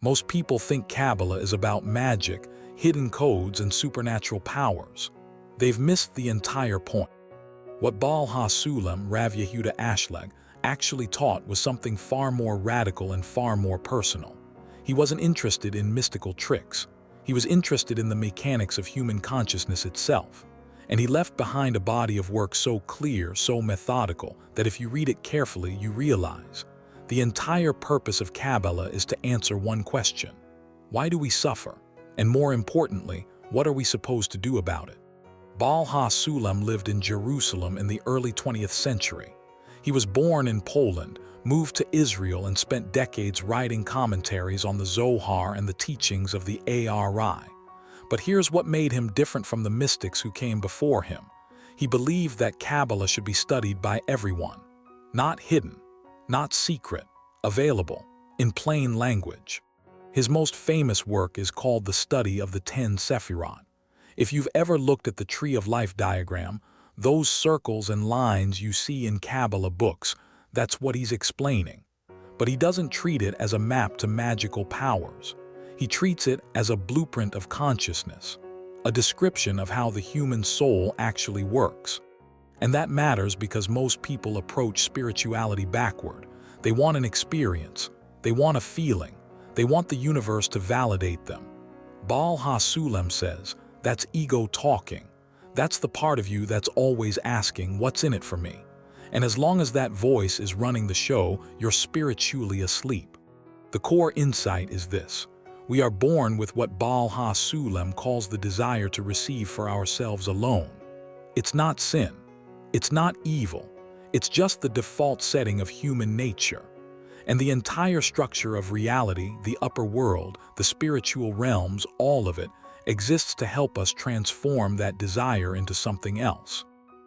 Most people think Kabbalah is about magic, hidden codes, and supernatural powers. They've missed the entire point. What Baal HaSulam, Rav Yehuda Ashlag, actually taught was something far more radical and far more personal. He wasn't interested in mystical tricks. He was interested in the mechanics of human consciousness itself. And he left behind a body of work so clear, so methodical, that if you read it carefully, you realize the entire purpose of Kabbalah is to answer one question: why do we suffer? And more importantly, what are we supposed to do about it? Baal HaSulam lived in Jerusalem in the early 20th century. He was born in Poland, moved to Israel, and spent decades writing commentaries on the Zohar and the teachings of the Ari. But here's what made him different from the mystics who came before him. He believed that Kabbalah should be studied by everyone. Not hidden, not secret, available, in plain language. His most famous work is called The Study of the 10 Sephirot. If you've ever looked at the Tree of Life diagram, those circles and lines you see in Kabbalah books, that's what he's explaining. But he doesn't treat it as a map to magical powers. He treats it as a blueprint of consciousness, a description of how the human soul actually works. And that matters because most people approach spirituality backward. They want an experience, they want a feeling, they want the universe to validate them. Baal HaSulam says, that's ego talking. That's the part of you that's always asking, what's in it for me? And as long as that voice is running the show, you're spiritually asleep. The core insight is this: we are born with what Baal HaSulam calls the desire to receive for ourselves alone. It's not sin. It's not evil. It's just the default setting of human nature. And the entire structure of reality, the upper world, the spiritual realms, all of it, exists to help us transform that desire into something else.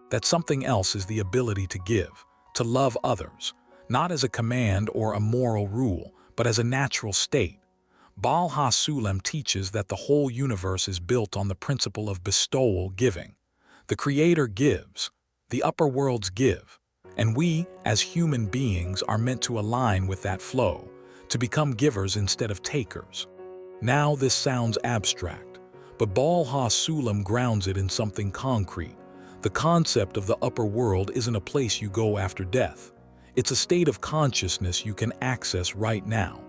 That something else is the ability to give, to love others, not as a command or a moral rule, but as a natural state. Baal HaSulam teaches that the whole universe is built on the principle of bestowal, giving. The Creator gives, the upper worlds give, and we, as human beings, are meant to align with that flow, to become givers instead of takers. Now this sounds abstract, but Baal HaSulam grounds it in something concrete. The concept of the upper world isn't a place you go after death. It's a state of consciousness you can access right now.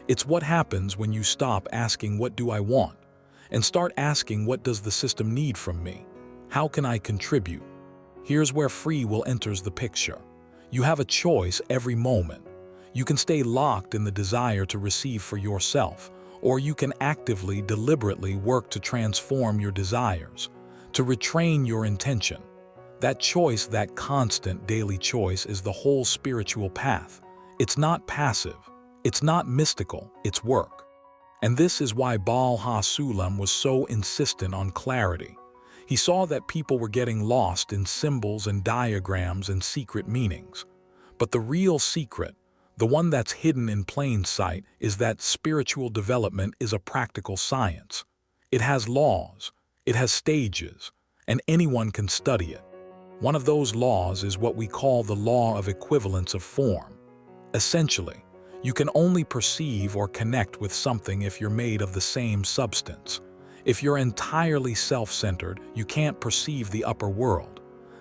It's what happens when you stop asking, what do I want? And start asking, what does the system need from me? How can I contribute? Here's where free will enters the picture. You have a choice every moment. You can stay locked in the desire to receive for yourself, or you can actively, deliberately work to transform your desires, to retrain your intention. That choice, that constant daily choice, is the whole spiritual path. It's not passive. It's not mystical, it's work. And this is why Baal HaSulam was so insistent on clarity. He saw that people were getting lost in symbols and diagrams and secret meanings. But the real secret, the one that's hidden in plain sight, is that spiritual development is a practical science. It has laws, it has stages, and anyone can study it. One of those laws is what we call the law of equivalence of form. Essentially, you can only perceive or connect with something if you're made of the same substance. If you're entirely self-centered, you can't perceive the upper world,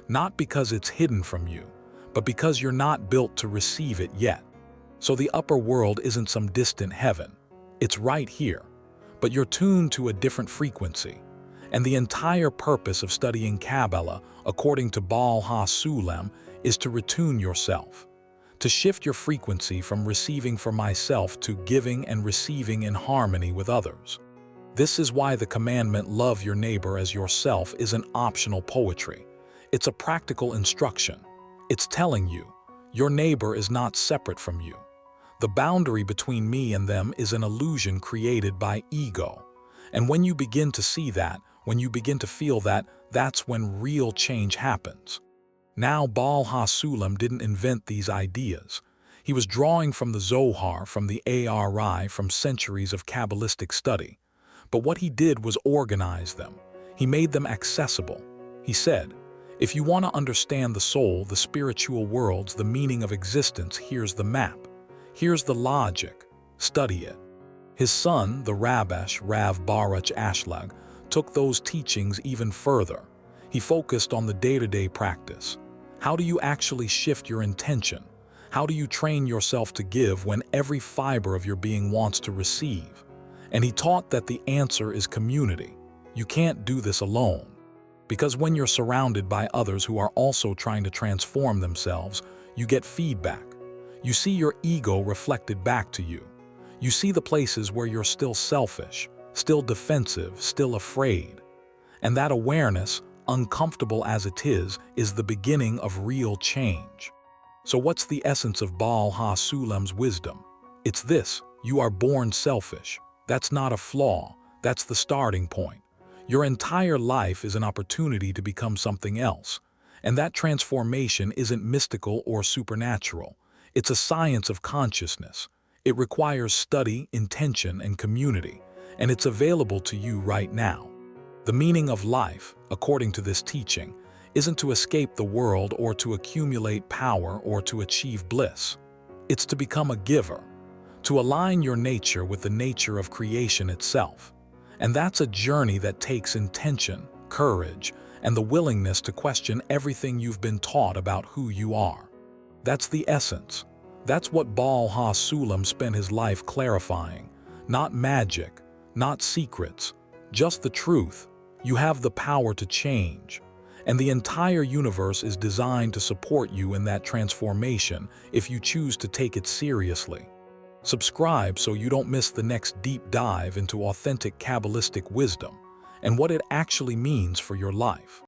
not because it's hidden from you, but because you're not built to receive it yet. So the upper world isn't some distant heaven. It's right here, but you're tuned to a different frequency. And the entire purpose of studying Kabbalah, according to Baal HaSulam, is to retune yourself, to shift your frequency from receiving for myself to giving and receiving in harmony with others. This is why the commandment, love your neighbor as yourself, isn't optional poetry. It's a practical instruction. It's telling you, your neighbor is not separate from you. The boundary between me and them is an illusion created by ego. And when you begin to see that, when you begin to feel that, that's when real change happens. Now, Baal HaSulam didn't invent these ideas. He was drawing from the Zohar, from the Ari, from centuries of Kabbalistic study. But what he did was organize them. He made them accessible. He said, if you want to understand the soul, the spiritual worlds, the meaning of existence, here's the map. Here's the logic. Study it. His son, the Rabesh Rav Baruch Ashlag, took those teachings even further. He focused on the day-to-day practice. How do you actually shift your intention? How do you train yourself to give when every fiber of your being wants to receive? And he taught that the answer is community. You can't do this alone. Because when you're surrounded by others who are also trying to transform themselves, you get feedback. You see your ego reflected back to you. You see the places where you're still selfish, still defensive, still afraid. And that awareness, uncomfortable as it is the beginning of real change. So what's the essence of Baal HaSulam's wisdom? It's this: you are born selfish. That's not a flaw, that's the starting point. Your entire life is an opportunity to become something else. And that transformation isn't mystical or supernatural. It's a science of consciousness. It requires study, intention, and community, and it's available to you right now. The meaning of life, according to this teaching, isn't to escape the world or to accumulate power or to achieve bliss. It's to become a giver, to align your nature with the nature of creation itself. And that's a journey that takes intention, courage, and the willingness to question everything you've been taught about who you are. That's the essence. That's what Baal HaSulam spent his life clarifying. Not magic, not secrets, just the truth. You have the power to change. And the entire universe is designed to support you in that transformation if you choose to take it seriously. Subscribe so you don't miss the next deep dive into authentic Kabbalistic wisdom and what it actually means for your life.